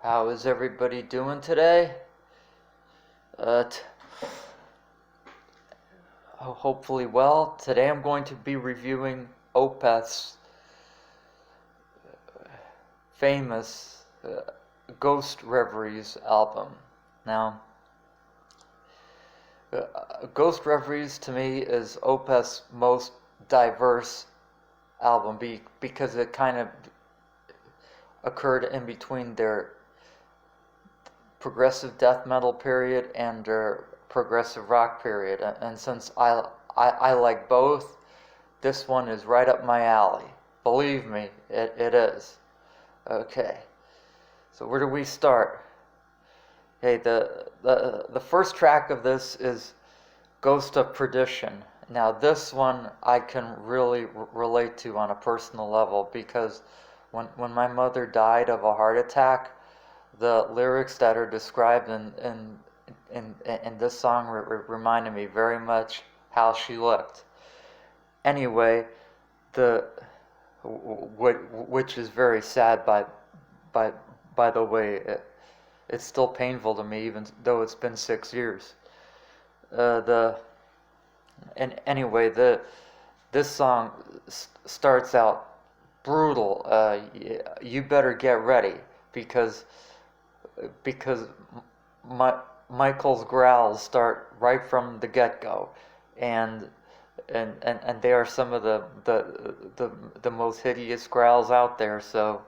How is everybody doing today? Uh, t- Hopefully well. Today I'm going to be reviewing Opeth's famous Ghost Reveries album. Now, Ghost Reveries to me is Opeth's most diverse album because it kind of occurred in between their progressive death metal period and their progressive rock period. And since I like both, this one is right up my alley. Believe me, it is. Okay, so where do we start? Okay, the first track of this is Ghost of Perdition. Now this one I can really relate to on a personal level because when my mother died of a heart attack, the lyrics that are described in this song reminded me very much how she looked. Anyway, the which is very sad by by the way. It's still painful to me even though it's been 6 years. The and anyway the This song starts out brutal. You better get ready because because Michael's growls start right from the get-go, and and they are some of the most hideous growls out there. So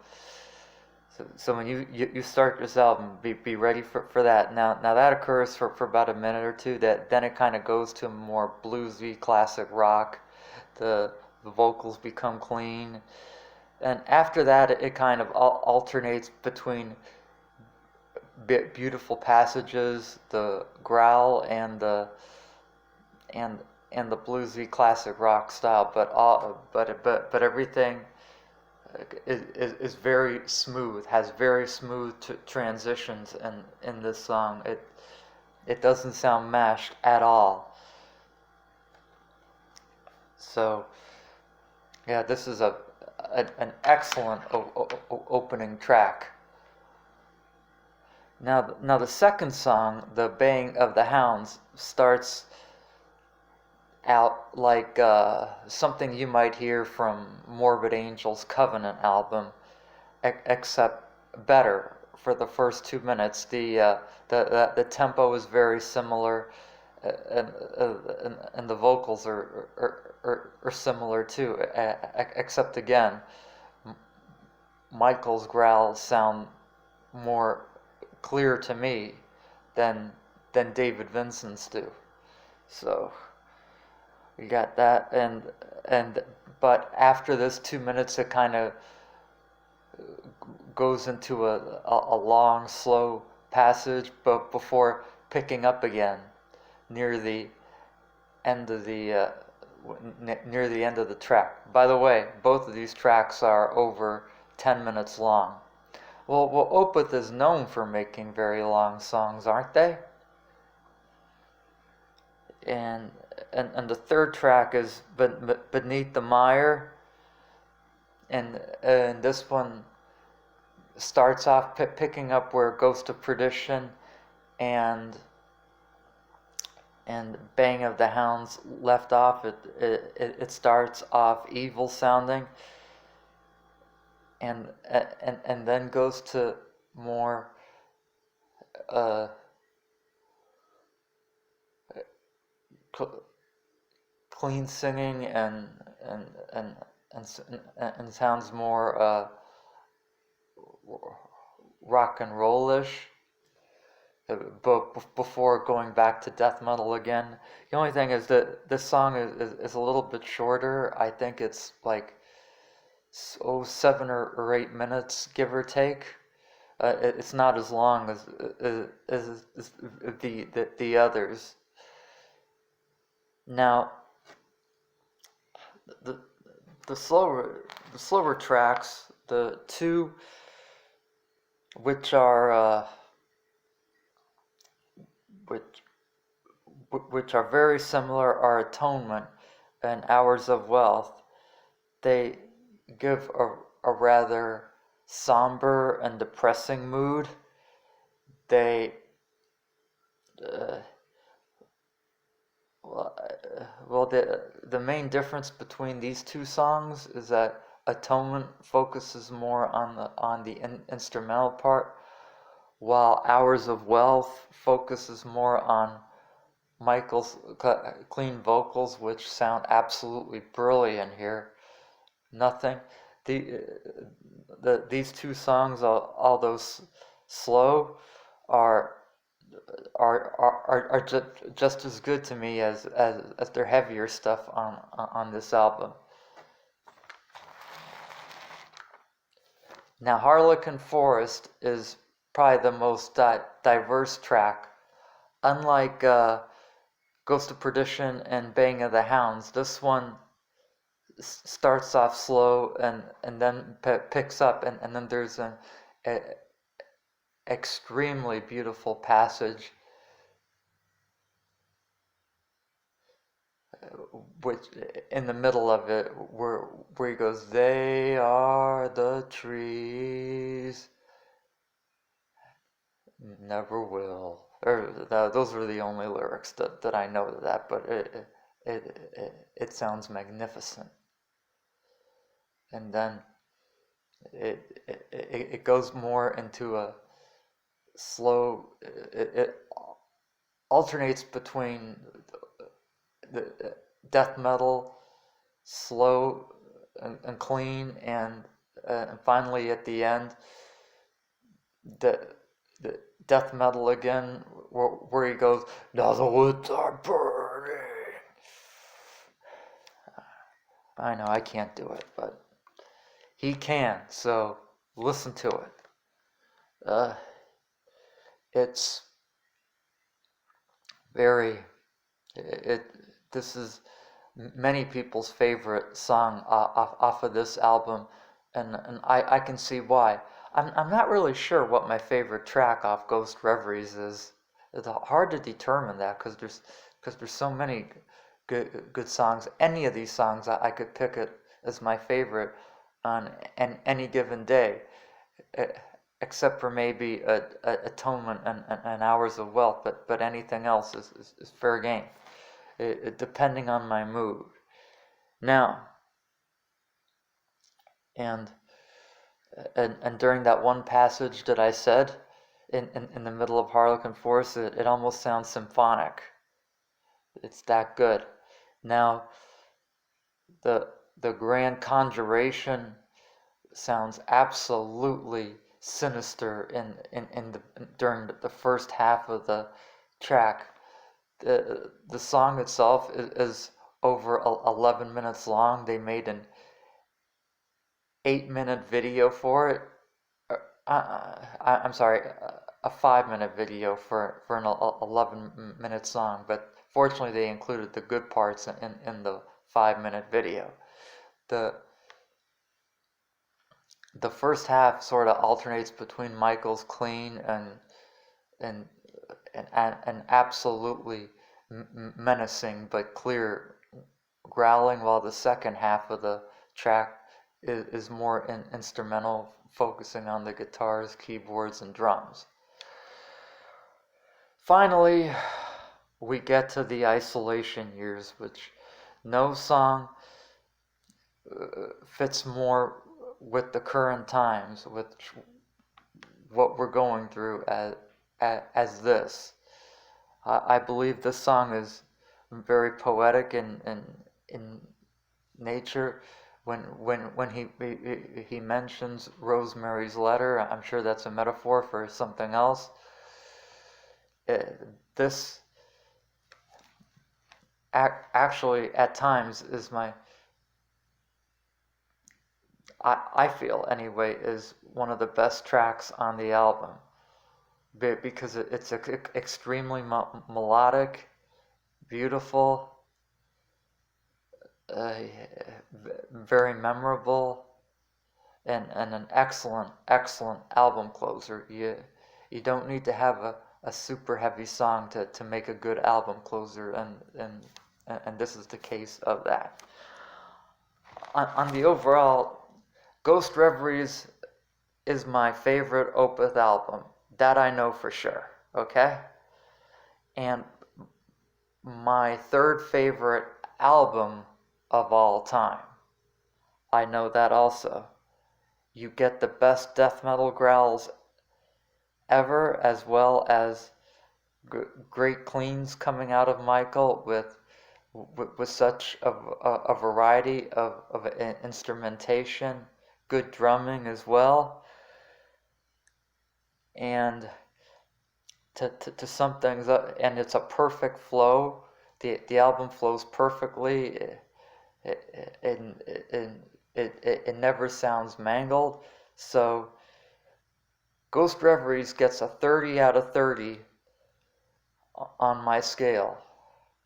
when you start this album, be ready for that. Now that occurs for about a minute or two. Then it kind of goes to more bluesy classic rock. The vocals become clean, and after that it kind of alternates between beautiful passages, the growl, and the bluesy classic rock style. But everything is very smooth, has very smooth transitions in this song. It doesn't sound mashed at all. So yeah, this is an excellent opening track. Now the second song, The Baying of the Hounds, starts out like something you might hear from Morbid Angel's Covenant album, except better. For the first 2 minutes, the tempo is very similar, and the vocals are similar too, except again, Michael's growls sound more clear to me than David Vincent's do. So we got that, and but after this 2 minutes, it kind of goes into a long, slow passage, but before picking up again near the end of the near the end of the track. By the way, both of these tracks are over 10 minutes long. Well, Opeth is known for making very long songs, aren't they? And the third track is Beneath the Mire, and this one starts off picking up where Ghost of Perdition and Baying of the Hounds left off. It starts off evil sounding, and then goes to more clean singing and sounds more rock and rollish. But before going back to death metal again. The only thing is that this song is a little bit shorter. I think it's like 7 or 8 minutes, give or take. It's not as long as the others. Now, the slower tracks, the two which are which are very similar, are Atonement and Hours of Wealth. They give a rather somber and depressing mood, they well, the main difference between these two songs is that Atonement focuses more on the instrumental part, while Hours of Wealth focuses more on Michael's clean vocals, which sound absolutely brilliant here. Nothing. These two songs, although slow, are just as good to me as their heavier stuff on this album. Now, Harlequin Forest is probably the most diverse track. Unlike Ghost of Perdition and Baying of the Hounds, this one starts off slow and then picks up, and then there's an extremely beautiful passage which in the middle of it where he goes, "They are the trees, never will." Those are the only lyrics that I know to that, but it sounds magnificent. And then it goes more into a slow. It alternates between the death metal, slow and clean, and finally at the end, the death metal again, where he goes, "Now the woods are burning." I know I can't do it, but he can, so listen to it. It's very, this is many people's favorite song off of this album, and I can see why. I'm not really sure what my favorite track off Ghost Reveries is. It's hard to determine that because there's so many good songs. Any of these songs I could pick it as my favorite on any given day, except for maybe Atonement and Hours of Wealth. But anything else is fair game, depending on my mood. Now, and during that one passage that I said in the middle of Harlequin Forest, it almost sounds symphonic. It's that good. Now, the Grand Conjuration sounds absolutely sinister during the first half of the track. The song itself is over 11 minutes long. They made an 8-minute video for it. I'm sorry, a 5-minute video for an 11-minute song, but fortunately they included the good parts in the 5-minute video. The first half sort of alternates between Michael's clean and absolutely menacing but clear growling, while the second half of the track is more instrumental, focusing on the guitars, keyboards, and drums. Finally, we get to the Isolation Years, which no song fits more with the current times, with what we're going through as this. I believe this song is very poetic in nature. When he mentions Rosemary's Letter, I'm sure that's a metaphor for something else. This actually at times is I feel anyway, is one of the best tracks on the album, because it's extremely melodic, beautiful, very memorable, and an excellent album closer. You don't need to have a super heavy song to make a good album closer, and this is the case of that. On the overall, Ghost Reveries is my favorite Opeth album, That I know for sure, okay? And my third favorite album of all time, I know that also. You get the best death metal growls ever, as well as great cleans coming out of Michael with such a variety of instrumentation, good drumming as well, and to sum things up, and it's a perfect flow. The album flows perfectly. It never sounds mangled. So Ghost Reveries gets a 30 out of 30 on my scale.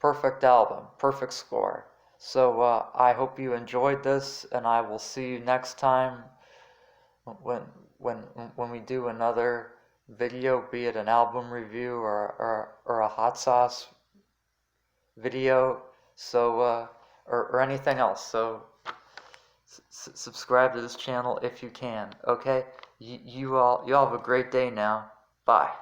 Perfect album, perfect score. So I hope you enjoyed this, and I will see you next time when when we do another video, be it an album review or a hot sauce video, so or anything else. So subscribe to this channel if you can. Okay, you all have a great day now. Bye.